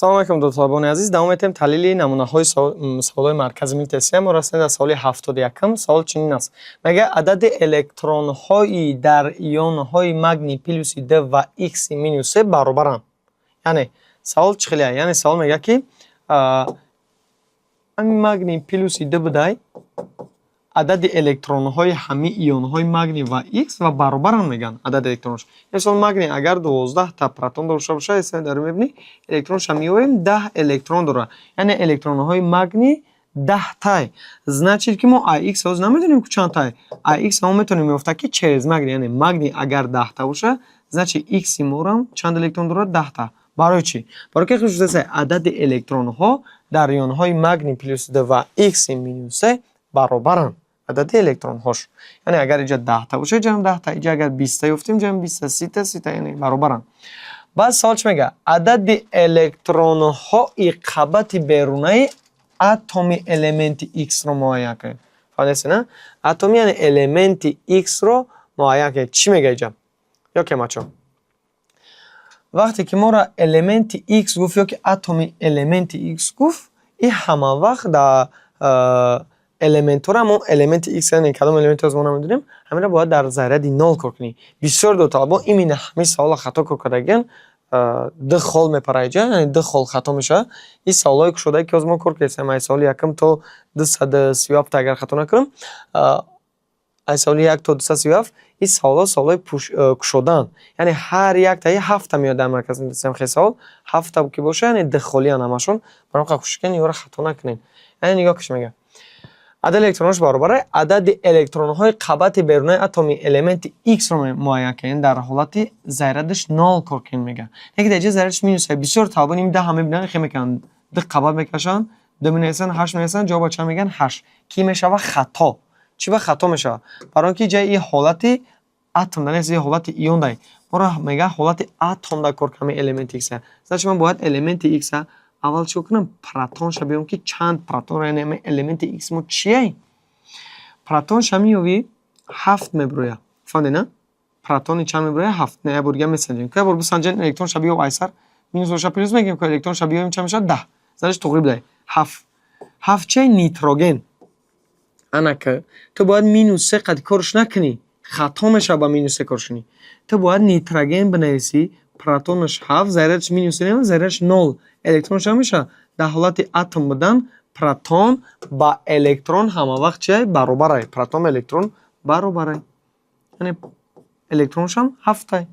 салом алейкум дӯстон азиз, давом метем таҳлили намунаҳои саволҳои маркази милтесия. Мо расидем дар саволи 71. Савол чунин аст: мега адади электронҳои дар ионҳои магний плюси D ва X минус C баробаранд. Яъне савол чӣ хеле? Яъне савол мега ки магний плюси D будай адади электронҳои ҳами ионҳои магний ва X ва баробаранд меган адади электронҳош. Мисол магний агар 12 та протон дошта боша, ҳисоб дар мебини электронш меоем 10 электрон дора. Яъне электронҳои магний 10 тай. Значит ки мо AX ҳоз намедонем ки чанд тай. AX мо метонем меофта ки через магний, яъне магний агар 10 та боша, значит X морам чанд электрон дора? 10 та. Барои чӣ? Барои ки хушусе адади электронҳо дар ионҳои магний плюс D ва X минус C баробаранд. Адади электронҳош. Яъне агар инҷа 10 та боша, ҷам 10 та, инҷа агар 20 та ёфтем, ҷам 20 та, 30 та, яъне баробаранд. Баъд савол чӣ мега? Адади электронҳои қабати берунаи атоми элементи X-ро муайян кунед. Фаҳмидест, на? Атоми яъне элементи X-ро муайян кунед. Чӣ мега инҷа? Ёке мачо. Вақте ки мора элементи X гуфт ёки атоми элементи X гуфт, ин ҳама вақт дар элементора мо элементи X яъне кадом элементи аз мо намедонем, ҳамира бояд дар заряди 0 кор кунӣ. Бисёр дӯстон имина ҳамин савола хато кор кардагиан, д хол мепара иҷа, яъне д хол хато меша. ин саволҳои кушодаи ки аз мо кор кардем, ай саволи якам то 237 агар хато накунам, ай саволи 1 то 237, ин саволҳои кушодаанд. Яъне ҳар як таи 7 та меояд дар маркази милтесия хел савол, 7 та ки боша, яъне д холиян ҳамашон. Барои кӯшиш кунед инҳоро хато накунед. Яъне нигоҳ киш мега адади электронҳош баробар адади электронҳои қабати берунаи атоми элементи X-ро муайян кунед дар ҳолати зарядиш 0 кор кунед мега. Яке дар ҷо зарядиш минус бисёр талабон ин да ҳаме бинан хе мекунанд. Д қабат мекашанд, д менависанд, 8 менависанд, ҷавоба чанд меган? 8. Ки мешава хато. Чӣ ба хато мешава? Барои ки ҷаи ин ҳолати атом дар нест, ин ҳолати ион дай. Мора мега ҳолати атом да кор кунам элементи X. Значит ман бояд элементи X аввал чӣ кунам? Протонша биём ки чанд протон, яъне элементи X мо чие? Протонша меёви 7 меброя. Фаҳмидед, на? Протони чанд меброя? 7. Не, я бор дига месанҷем. Ки бор бисанҷем электронша биёв айсар минус боша плюс мегем ки электронша биёвим чанд мешавад? 10. Значит тоғриб дай. 7. 7 чие? Нитроген. Ана ки ту бояд минус 3 қад корш накунӣ. Хато мешава ба минус 3 корш кунӣ. Ту бояд нитроген бинависӣ, протонаш 7, зарядиш минус 1, зарядиш 0. Электронш меша дар ҳолати атом будан протон ба электрон ҳама вақт чӣ баробар. Протон ба электрон баробар. Яъне электронш ҳам 7.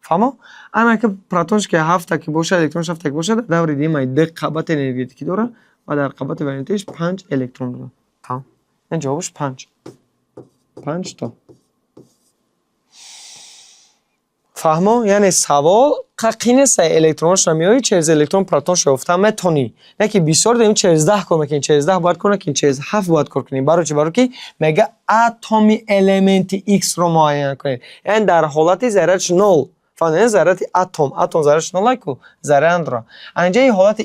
фаҳмо? Ана ки протонш ки 7 ки боша, электронш 7 ки боша, дар даври димай д қабати энергетикӣ дора ва дар қабати валентиш 5 электрон дора. Тамом. Ин ҷавобш 5. 5 то. фаҳмо? Яъне савол қақӣ нест электронш намеои через электрон протонш ёфта метонӣ. Не ки бисёр дем через 10 кор мекунӣ, через 10 бояд кор накунӣ, через 7 бояд кор кунӣ. Барои чӣ? Барои ки мега атоми элементи X-ро муайян кунед. Яъне дар ҳолати зарядиш 0. Фаҳмидед? Заряди атом, атом зарядиш 0 ку заряд дора. Анҷа ин ҳолати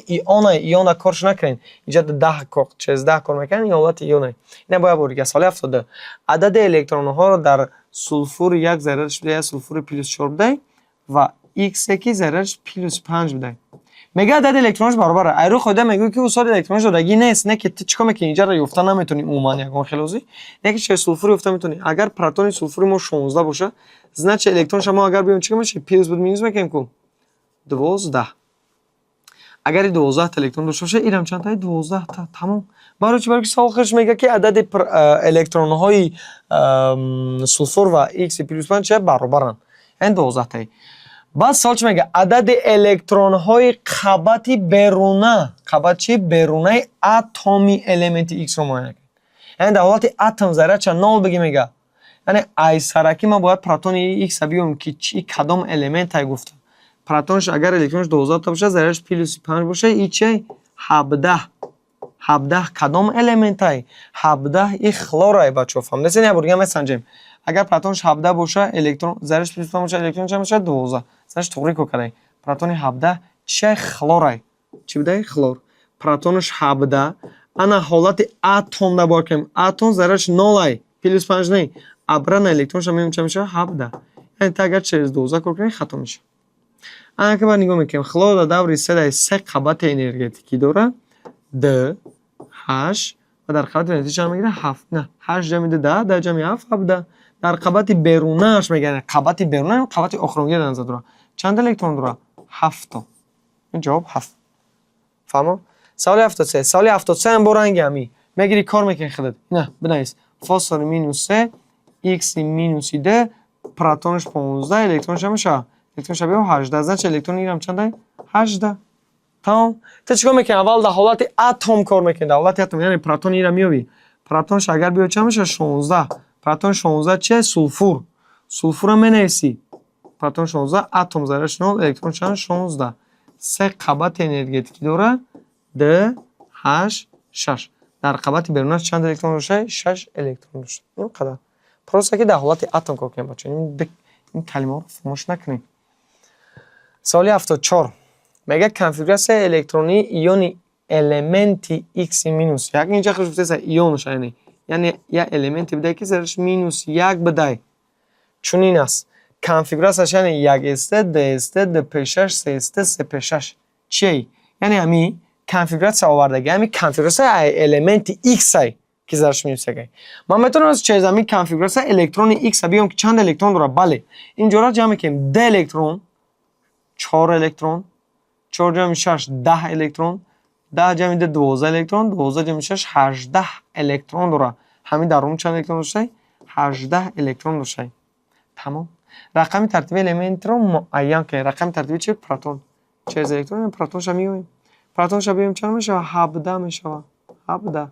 иона корш накунед. Инҷа 10 кор, через 10 кор мекунед, ин ҳолати иона. Ина бояд бор дига соли 70. Адади электронҳоро дар сулфур 1 зарядиш бидай, сулфури плюс 4 бидай ва X ки зарядиш плюс 5 бидай. Мега адади электронаш баробар. Айро хода мегӯ ки усоли электронаш додагӣ нест, не ки ту чӣ кор мекунӣ? Инҷаро ёфта наметонӣ умуман ягон хелози. Не ки через сулфур ёфта метонӣ. Агар протони сулфури мо 16 боша, значит электронша мо агар биём чӣ мешавад? Плюс буд минус мекунем ку 12. Агар 12 та электрон дошта боша, инам чанд та? 12 та. Тамом. Барои чӣ? Барои ки савол хеш мега ки адади электронҳои сулфур ва X плюс 5 чӣ баробаранд. Ин 12 та. Баъд савол чӣ мега? Адади электронҳои қабати беруна, қабат чӣ? Берунаи атоми элементи X-ро муайян кунед. Яъне дар ҳолати атом зарядша 0 бигӣ мега. Яъне айсараки ман бояд протони X биём ки чӣ кадом элементай гуфта. Протонш агар электронш 12 та боша, зарядш плюс 5 боша, ин чӣ? 17. 17 кадом элементай? 17 ин хлорай бачо. Фаҳмидед? Я бор дига месанҷем. Агар протонш 17 боша, электрон зарядш плюс 5 боша, электрон чанд мешавад? 12. Значит тоғрӣ кор кадай. Протони 17 чӣ? Хлорай. Чӣ будай? Хлор. Протонш 17. Ана ҳолати атом да бор кунем. Атом зарядш 0 плюс 5 не. Абрана электронша меём чанд мешавад? 17. Яъне агар через 12 кор кунем хато мешавад. انا که بعد نگاه میکنیم خلا در دوری سه قبط انرژتیکی داره د 8 و در قبط انرژی چند میگیره 7 نه 8 جمع 10 10 جمع 7 17 در قبط بیرونش میگن قبط بیرونه قبط اخرونگی در نظر داره چند الکترون داره 7 تا این جواب 7 فهمو سوال 73 سوال 73 هم برنگ همی میگیری کار میکنی خودت نه بنویس فاصله مینوس 3 x مینوس د پروتونش 15 الکترونش هم میشه الکترونش هم 18 زن چه الکترون میگیرم چنده 18 تمام تو چیکار میکنی اول در حالت اتم کار میکنی در حالت اتم یعنی پروتون ایرا میوی پروتونش اگر بیاد چه میشه 16 پروتون 16 چه سولفور سولفور هم بنویسی پروتون 16 اتم ذرهش 0 الکترون چند 16 سه قبط انرژتیکی داره د 8 6 در قبط بیرونش چند الکترون روشه 6 الکترون روشه این قدر پروسه که در حالت اتم کار کنیم بچه این کلمه رو فراموش نکنید سوال 74 میگه کنفیگوراسیون الکترونی ایون المنتی x مینوس 1 اینجا خودش گفته ایونش یعنی یه المنتی بده که ذرهش مینوس 1 بده چون این است کنفیگوراسیونش یعنی 1 است د است د پشش 3 است 3 پشش چی یعنی همین کنفیگوراسیون آوردگی همین کنفیگوراسیون المنتی x ای که ذرهش مینوس 1 من میتونم از چه زمین کنفیگوراسیون الکترون x بیام که چند الکترون داره بله اینجوری جمع کنیم د الکترون 4 الکترون 4 جمع 6 10 الکترون 10 جمع 12 الکترون 12 جمع 6 18 الکترون داره همین در اون چند الکترون داشته 18 الکترون داشته تمام رقم ترتیبی المنت رو معین کنید رقم ترتیبی چه پروتون چه الکترون پروتون شمیویم پروتون شمیویم چند میشه 17 میشه 17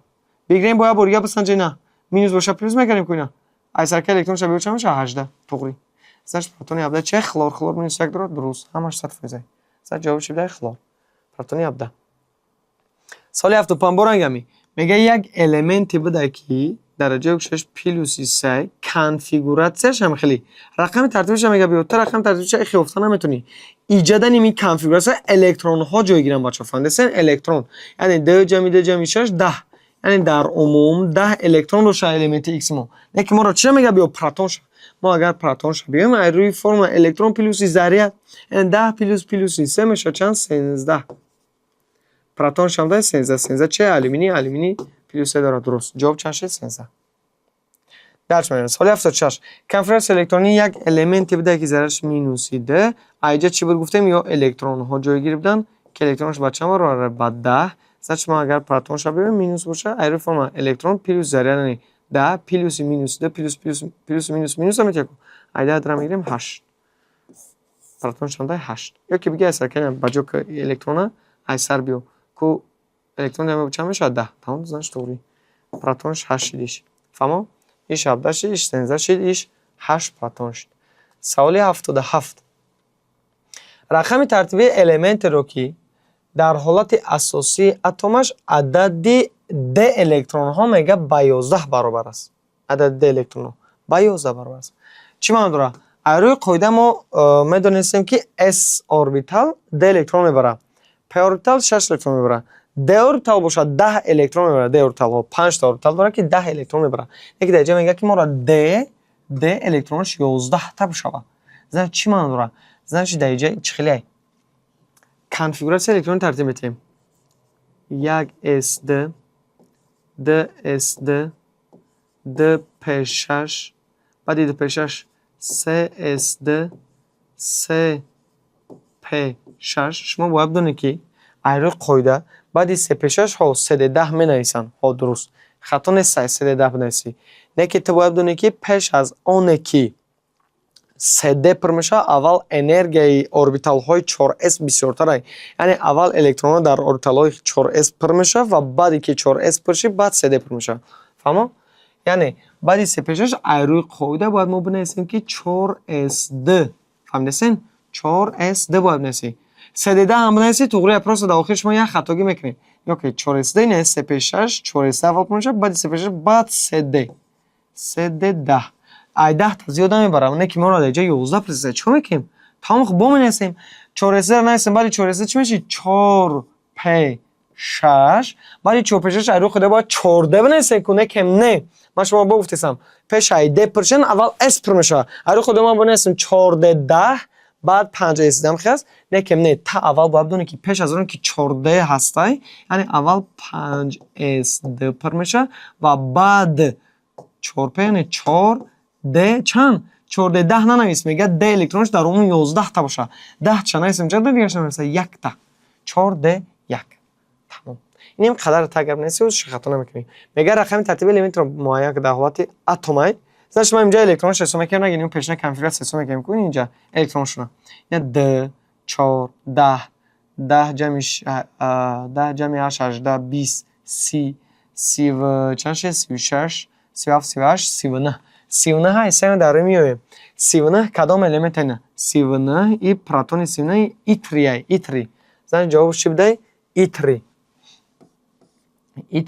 بگیریم باید بریا بسنجه نه مینوس باشه پلس میکنیم کوینا ایسر که الکترون شمیو چند میشه 18 تقری ازش پروتون 17 چه خلور مینوس 1 داره درست همش صرف میشه ازش جوابش بده خلور پروتون 17 سال 75 برنگمی میگه یک المنتی بده که درجه 6 پلوسی 3 کنفیگوراسیونش هم خیلی رقم ترتیبش هم میگه بیوتر رقم ترتیبش خیلی افتاد نمیتونی ایجاد این کنفیگوراسیون الکترون ها جای گیرن بچا فهمیدین الکترون یعنی 2 جمع 6 10 یعنی در عموم 10 الکترون رو شامل المنت ایکس ما نه که ما را چه میگه بیو پروتون ما اگر پروتون ش بیایم روی فرم الکترون پلوسی ذره یعنی 10 پلوسی 3 میشه چند 13 پروتون شامل 13 چه آلومینی پلوس داره درست جواب چند شد 13 درس میاد سوال 76 کنفیگوراسیون الکترونی یک المنتی بوده که ذرهش مینوسی ده اینجا چی بود گفتیم یا الکترون ها جایگیری بدن که الکترونش با چند بار بعد 10 سچ ما اگر پروتونش ببینیم مینوس باشه ایرو فرم الکترون پلوس ذره یعنی 10 پلوس مینوس 2 پلوس مینوس هم میتونیم ایده درام میگیریم 8 پروتون شامل 8 یا که بگه اثر کنیم بجو که الکترون ایسر بیو کو الکترون هم چند میشه 10 تمام زنش طوری پروتونش 8 دیش فهمو ایش 17 شد ایش 13 شد ایش 8 پروتون شد سوال 77 رقم ترتیبی المنت رو که در حالت اساسی اتمش عدد د الکترون ها میگه با 11 برابر است عدد د الکترون ها با 11 برابر است چی معنی داره روی قاعده ما میدونستیم که s اوربیتال د الکترون میبره p اوربیتال 6 الکترون میبره د اوربیتال باشه 10 الکترون میبره د اوربیتال ها 5 تا اوربیتال داره که 10 الکترون میبره یکی دیگه میگه که ما را د الکترونش 11 تا بشه زن چی معنی داره زن چی دیگه چه خیلی کنفیگوراسیون الکترون ترتیب میدیم یک اس د اس د p6 بعد د p6 3 اس د 3 p6 شما باید بدونید که ایرو قاعده بعد 3 p6 ها 3 10 می نویسن ها درست خطا نیست 3 10 بنویسی نه که تو باید بدونید که پیش از اون که 3 د پر میشه اول انرژی اوربیتال های 4s بسیارتره یعنی اول الکترون ها در اوربیتال های 4s پر میشه و بعدی که 4s پر شه بعد 3 د پر میشه فهمو یعنی بعد 3 پیشش ایروی قاعده باید ما بنویسیم که 4sd فهمیدین 4sd باید بنویسی 3d هم بنویسی تو غیر پروسه در آخر شما یک خطاگی میکنید یا که 4sd نه 3 پیشش 4sd اول پر میشه بعد 3 پیشش بعد 3d 10 ای 10 تا زیاد میبرم نه که ما را دیگه 11 پرسه چون میکنیم تمام خب با بنویسیم 4sd رو نویسیم بعد 4sd چی میشه 4 p 6 بعد 4 p 6 ایرو خود باید 4d بنویسیم کنه کم نه من شما گفتم پیش ای د پرشن اول اس پر میشه ایرو خود ما بنویسیم 4d 10 بعد 5 اس دم هست نه که نه تا اول باید بدونی که پیش از اون که 14 هسته یعنی اول 5 اس د پر میشه و بعد 4 p یعنی 4 د چند 4 10 ننویس میگه د الکترونش در اون 11 تا باشه 10 چند اسم چند دیگه میشه 1 تا 4 د 1 تمام اینم قدر تگر نیست خطا نمیکنی میگه رقم ترتیب الیمنت رو معین که در حالت اتمی زش ما اینجا الکترونش حساب میکنیم نگیم پیشنه کنفیگوراس حساب میکنیم اینجا الکترونشون یعنی د 4 10 10 جمعش 10 جمع 8 18 20 30 30 و چند 36 37 38 39 39 های سیم در میوه 39 کدام الیمنت نه 39 ای پروتون 39 ای 3 زن جواب چی بده ای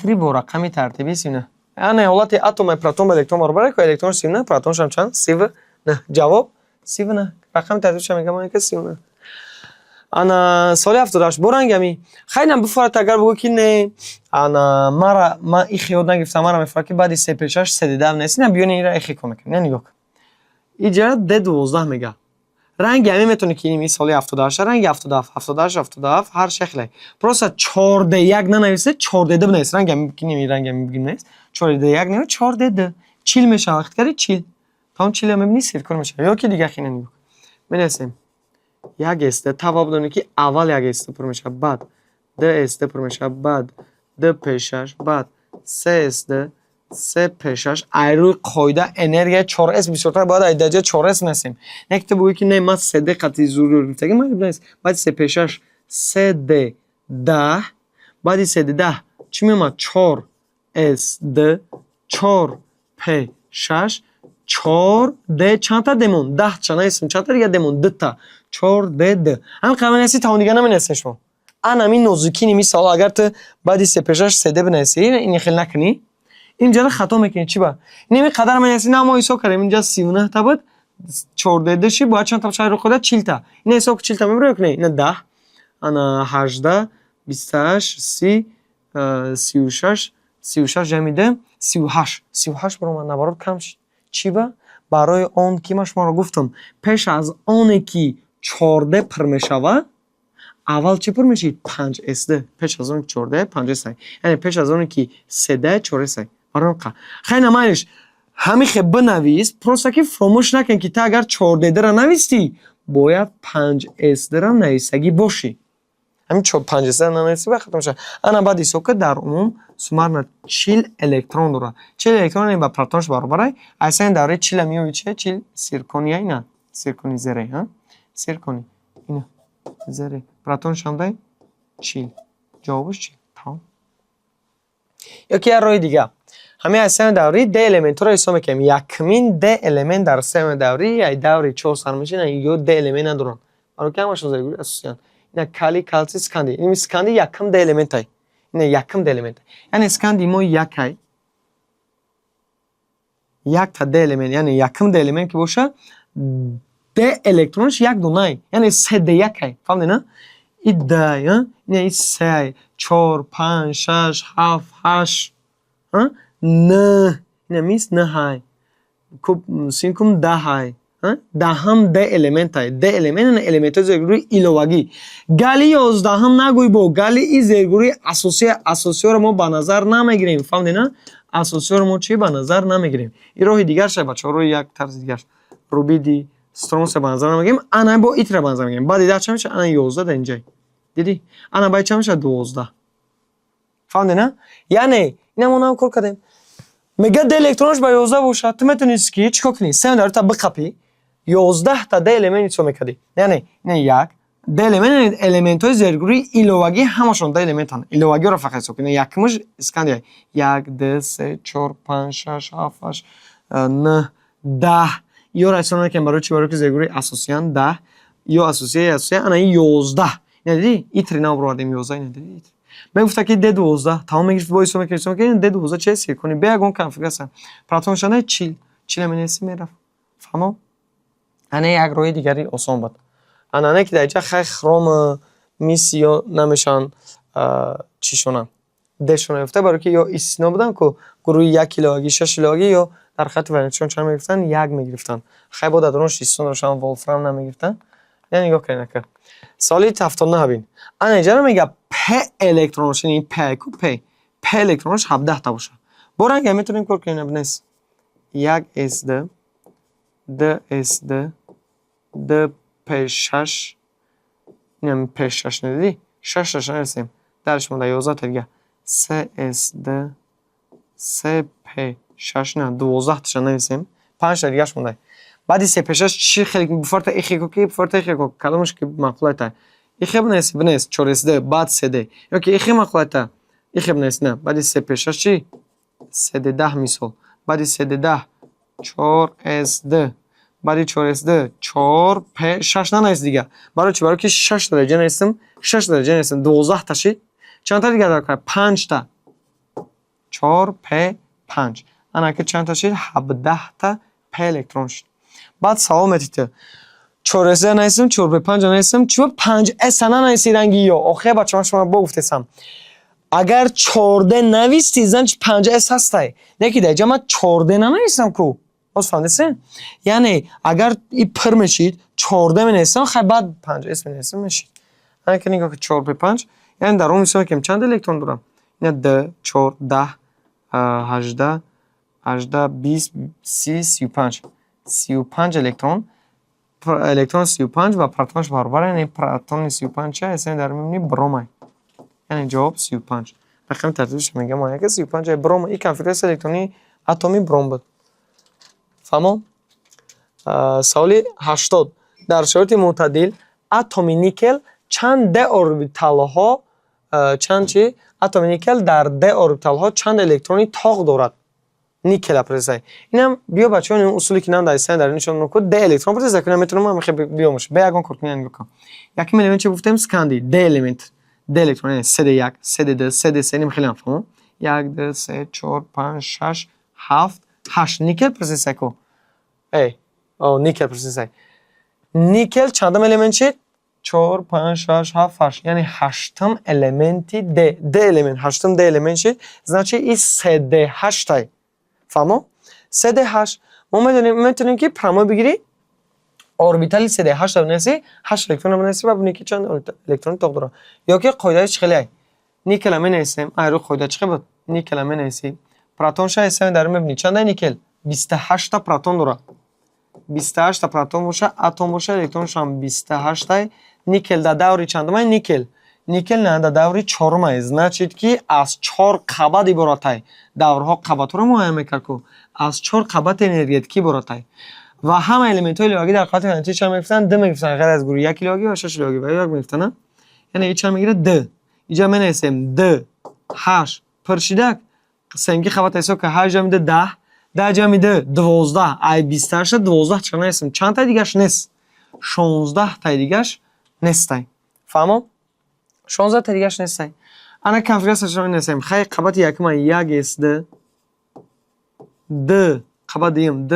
3 با رقم ترتیبی 39 یعنی حالت اتم پروتون با الکترون برابره که الکترون 39 پروتونش هم چند 39 جواب 39 رقم ترتیبش میگم اینکه 39 انا سال 78 برنگمی خیلی هم بفرات اگر بگو که نه انا ما ایخی یاد نگفتم مرا میفرد که بعدی 3 پیشش 3 دیدم نیست نه بیانی ایرا ایخی کنه نه نگاه اینجا د 12 میگه رنگ همی میتونه که این سال 78 رنگ 77 78 77 هر شکلی پروسه 4 د 1 ننویسه 4 د 2 بنویسه رنگ هم که نمی رنگ هم بگیم نیست 4 د 1 نه 4 د 2 چیل میشه وقت کردی چیل تا اون چیل هم میبینی سیرکل میشه یا که دیگه خیلی نگاه بنویسیم یک استه تا بدونی که اول یک استه پر میشه بعد د استه پر میشه بعد د پیشش بعد 3 استه 3 پیشش ایرو قاعده انرژی 4 اس بسیار باید درجه 4 اس نسیم نکته بگویی که نه ما 3 د قطعی ضروری گفتم ما نیست بعد 3 پیشش 3 د 10 بعد 3 د 10 چی میومد 4 اس د 4 پیشش 4 د چند تا دمون 10 چند اسم چند تا دیگه دمون 2 تا 4 د 2 هم قبل نسی تا دیگه نمینسه شما انا می نوزکی مثال اگر تو بعدی 3 پیشش 3 د بنویسی این خیلی نکنی اینجا خطا میکنی چی با اینمی قدر من نسی نه ما حساب کردیم اینجا 39 تا بود 4 د 2 شی باید چند تا شاید رو خودت 40 تا این حساب 40 تا میبره کنی نه 10 انا 18 28 30 36 36 جمع 38 برو من نبارد کم چی با برای اون که ما شما رو گفتم پیش از اون که 14 پر میشوه اول چی پر میشید 5 اس د پیش از اون 14 5 اس یعنی پیش از اون که 3 د 4 اس آره خیلی نمایش همین خب بنویس پروسه که فراموش نکن که تا اگر 14 د را نویستی باید 5 اس د را نویسگی باشی همین 5 اس د نویسی ختم میشه انا بعد ایسو که در عموم سومرنا 40 الکترون داره 40 الکترون با پروتونش برابره اصلا دوره 40 میوه چه 40 سیرکونی اینا سیرکونی زره ها سیرکونی اینا زره پروتونش هم ده 40 جوابش چی تمام یکی راه دیگه همه سیم دوری د الیمنت رو حساب میکنیم یکمین د الیمنت در سیم دوری یا دوری 4 سر میشه یا د الیمنت ندارن برای که همشون زیگوری اساسیان اینا کالی کالسی سکاندی این سکاندی یکم د الیمنت های اینا یکم د الیمنت یعنی سکاندی مو یکای یک تا د الیمنت یعنی یکم د الیمنت که باشه د الکترونش یک دونه یعنی 3 د یکای فهمیدی نه این د یعنی 3 4 5 6 7 8 نه اینا میست نه های کوب سینکم ده های ده هم ده الیمنت های ده الیمنت نه الیمنت های زیرگوری ایلوگی گالی 11 هم نگوی با گالی ای زیرگوری اساسیه رو ما به نظر نمیگیریم فهمیدی نه اساسیه رو ما چی به نظر نمیگیریم این راه دیگر شه بچه ها رو یک طرز دیگر روبیدی سترونس به نظر نمیگیریم انا با ایتر به نظر میگیریم بعد دیده چه میشه انا 11 ده اینجای دیدی انا باید چه میشه 12 فهمیدی نه یعنی اینا ما هم کار کردیم میگه د الکترونش با 11 باشه تو میتونی که چیکار کنی سیم داره تا بقپی 11 تا د الیمنت رو میکردی یعنی نه یک د الیمنت های زیرگوری ایلوگی همشون د الیمنت هن ایلوگی رو فقط حساب کنی یکمش اسکندی 1 2 3 4 5 6 7 8 9 10 یا رسانه که برای چی برای که زیرگوری اساسیان 10 یا اساسیه انا 11 یعنی دیدی ایتری نام بردیم 11 دیدی من گفتم که د 12 تمام میگیره با ایسو میکنه د 12 چه سی کنی بیاگون کنفیگوراسیون پروتونش نه 40 مینسی میره فهمو انا یک روی دیگری آسان بود انا نه که درجه خیلی خرم میسیو نمیشن چی شونن دشون گفته برای که یا ایسنا بودن که گروه 1 کیلوگی 6 کیلوگی یا در خط ورنیچون چند میگفتن یک میگرفتن خیلی بود درونش ایسنا داشتن ولفرام نمیگفتن یعنی نگاه کنین که سالی تفتون نبین انا اینجا میگه پ الکترونش یعنی پ کو پ الکترونش 17 تا باشه برای اینکه میتونیم کار کنیم بنویس یک اس د اس د پ 6 نمی پ 6 ندیدی 6 نرسیم درش مونده 11 تا دیگه 3 اس د 3 پ 6 نه 12 تا نرسیم 5 تا دیگهش مونده بعد 3 پ 6 چی خیلی بفرت اخی کی بفرت اخی کو کلمش که مقولته اخی بنویس 4 اس د بعد 3 د یا که اخی مقولته اخی بنویس نه بعد 3 پ 6 چی 3 د 10 مثال بعد 3 د 10 4 اس د بعد 4 اس د 4 پ 6 نه نیست دیگه برای چی برای که 6 درجه نیستم 6 درجه نیستم 12 تا شید چند تا دیگه داره 5 تا 4 پ 5 انا که چند تا شید 17 تا پ الکترون شد بعد سوال میتیته 4 اس نیستم 4 پ 5 نیستم چون 5 اس نه نیستیدن یا آخه بچه‌ها شما گفتم اگر 14 نویستی زن 5 اس هسته نکی دیگه من 14 نمیستم کو باز فهمیدین یعنی اگر این پر میشید 14 می‌نویسم خیلی بعد 5 اس می‌نویسم میشید اگه که نگاه که 4 به 5 یعنی در اون میشه که چند الکترون دارم نه 2 4 10 18 18 20 30 35 35 الکترون 35 و پروتونش برابر یعنی پروتون 35 چه اصلا در میبینی بروم یعنی جواب 35 رقم ترتیبش میگم ما که 35 بروم این کنفیگوراس الکترونی اتمی بروم بود فهمون سوالی 80 در شرایط معتدل اتم نیکل چند د اوربیتال ها چند چی اتم نیکل در د اوربیتال ها چند الکترونی تاق دارد نیکل پرسای اینم بیا بچه‌ها این اصولی که نام داشتن در نشون نکو د الکترون پرسای کنم میتونم من خیلی بیاموش به یگان کورتین بکنم یکی الیمنت چه گفتم سکندی د الیمنت د الکترون سه د 1 سه د 2 سه د 3 خیلی مفهوم 1 2 3 4 5 6 7 8 نیکل پرسای کو ای او نیکل پرسای نیکل چندم الیمنت شد 4 5 6 7 8 یعنی هشتم الیمنتی د الیمنت هشتم د الیمنت شد значи این 3 د 8 تای فهمو 3 د 8 ما میتونیم که پرامو بگیری اوربیتال 3 د 8 بنویسی 8 الکترون بنویسی و ببینی که چند الکترون تاق داره یا که قاعدهش خیلی نیکل هم نویسیم ایرو قاعده چه بود نیکل هم نویسی پروتون ش اسم در میبینی چند نیکل 28 تا پروتون داره 28 تا پروتون باشه اتم باشه الکترونش هم 28 تا نیکل در دوری چندم نیکل نیکل نه در دوری چهارم значит که از 4 قبط عبارت دورها قبط رو مهم میکنه از 4 قبط انرژتیکی عبارت و همه الیمنت های لوگی در قطعه انرژی چند میگفتن د میگفتن غیر از گروه 1 لوگی و 6 لوگی و 1 میگفتن یعنی این چند میگیره د اینجا من اسم د 8 پرشیدک سنگی قبط ایسا که 8 جا میده 10 10 جا میده 12 ای 28 12 چند اسم چند تا دیگهش نیست 16 تا دیگهش نیستای فهمو 16 تا دیگهش نیستای انا کنفیگوراس شما نیستم خیلی قبط یکم 1 اس د قبط دیم د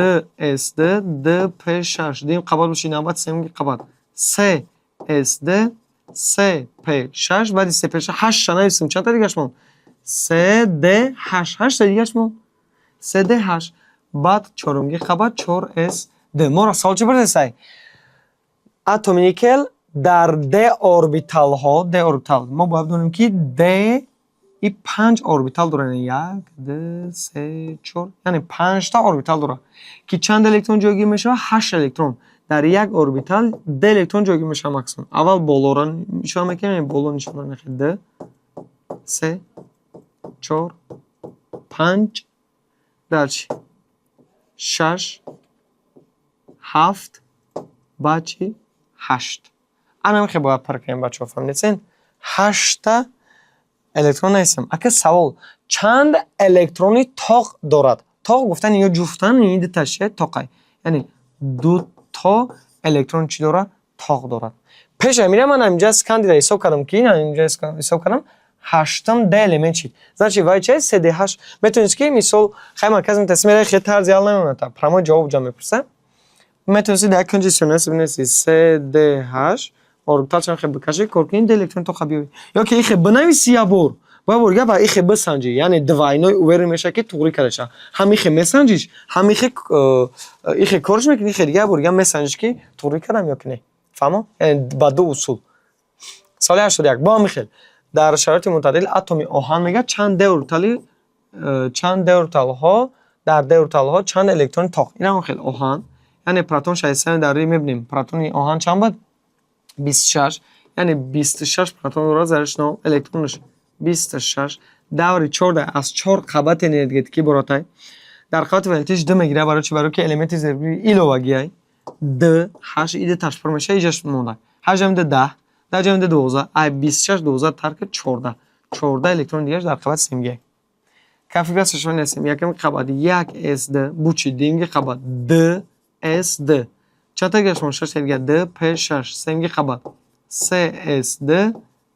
اس د پ 6 دیم قبط بشین نوبت سمی قبط 3 اس د 3 پ 6 بعد 3 پ 6 8 نویسیم چند تا دیگهش مون 3 د 8 8 تا دیگهش مون 3 د 8 بعد چهارمگی قبط 4 اس د ما را سوال چه پرسید اتم نیکل در د اوربیتال ها د اوربیتال ما باید بدونیم که د این 5 اوربیتال داره 1 2 3 4 یعنی 5 تا اوربیتال داره که چند الکترون جایگیر میشه 8 الکترون در یک اوربیتال د الکترون جایگیر میشه ماکسیمم اول بالا را نشون میکنیم بالا نشون میکنیم د 3 4 5 در چی 6 7 بعد چی 8 انا میخوام باید پر کنیم بچه‌ها فهمیدین 8 تا الکترون هستم اگه سوال چند الکترونی تاق دارد تاق گفتن یا جفتن این تشه تاقه یعنی 2 تا الکترون چی داره تاق دارد پیش میرم من اینجا اسکندی را حساب کردم که این اینجا حساب کردم هشتم د الیمنت شد значит وای چه 3 د 8 میتونید که مثال خیلی مرکز تصمیم خیلی طرز حل نمی‌کنه پرما جواب جمع می‌پرسه میتونید در کنجیشنس بنویسید 3 د 8 اوربیتال چند خیلی بکشه کورکین د الکترون تو خبیوی یا که این بنویسی یا بور یا با این بسنجی یعنی دوینای اوور میشه که توری کرده همین خیلی مسنجیش همین خیلی این کارش میکنی خیلی دیگه بور یا مسنجش که توری کردم یا که نه فهمو؟ یعنی با دو اصول. سال 81 با میخیل در شرایط معتدل اتمی آهن میگه چند دورتال ها در دورتال ها چند الکترون تاق. این هم خیلی آهن یعنی پروتون 63 در روی میبینیم پروتون آهن چند بود 26 یعنی 26 پروتون را زرش نو الکترونش 26 دوری 14 از 4 قبط انرژتیکی براتای در خاطر ولتش 2 میگیره برای چی برای که الیمنت ضروری ایلوواگیای د 8 ایده ترانسفورمیشن ایجاش مونده 8 جمع 10 در جمع 12 ای 26 12 ترک 14 الکترون دیگه در قبط سیمگی کافیگاسش نسیم یکم قبط 1 اس د بوچی دینگی قبط د اس د چطور گشمون 6 دیگه د پ 6 سیمگی قبط 3 اس د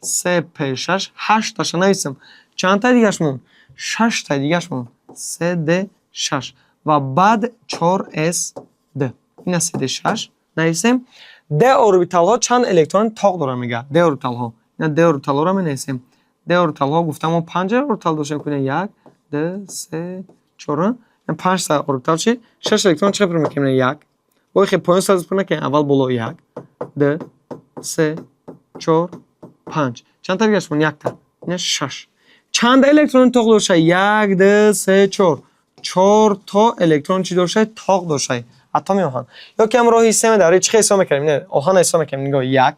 3 پ 6 8 تاش نویسم چند تا دیگهشمون 6 تا دیگهشمون 3 د 6 و بعد 4 اس د اینا 3 د 6 نویسیم د اوربیتال ها چند الکترون تاق داره میگه د اوربیتال ها اینا د اوربیتال ها رو می نویسیم د اوربیتال ها گفتم ما 5 اوربیتال داشته کنه 1 2 3 4 این 5 تا اوربیتال چی 6 الکترون چه پر میکنه 1 و خیلی پوینت ساز کنه که اول بالا 1 2 3 4 5 چند تا دیگهشون 1 تا این 6 چند الکترون تاق داشته 1 2 3 4 تا الکترون چی داشته تاق داشته اتمی آهن یا که هم راهی سه داره چه حساب میکنیم نه آهن حساب میکنیم نگاه 1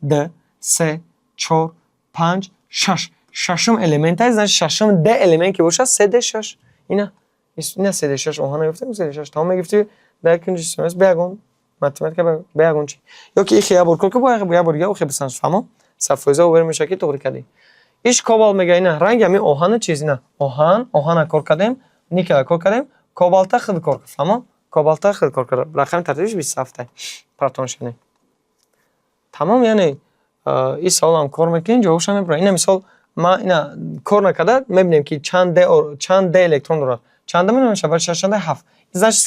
2 3 4 5 6 ششم الیمنت است ششم د الیمنت که باشه 3 د 6 اینا 3 د 6 آهن گفتیم 3 د 6 تا میگفتی در کنج سمس بیاگون متمتیک بیاگون چی یا که خیلی برکل که باید برگه و خیلی بسنج فهمو صفویزه و بریم شکی طوری کردی ایش کوبالت میگه اینا رنگ همی آهن چیزی نه آهن کار کردیم نیکل کار کردیم کوبالت خیلی کار کرد فهمو کوبالت خیلی کار کرد رقم ترتیبش 27 پروتون شنه تمام یعنی این سوال هم کار میکنین جوابش هم میبره این مثال ما اینا کار نکرده میبینیم که چند د الکترون داره چند میبینیم شبه 6 7 ازش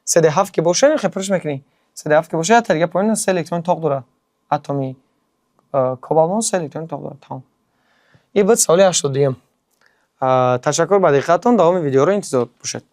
3 د 7 که باشه خیلی پرش میکنی 3 د 7 که باشه تا دیگه پایین 3 الکترون تاق داره اتمی کوبالت 3 الکترون تاق داره تمام این بود سوال 82 تشکر با دقتتون دوام ویدیو رو انتظار باشید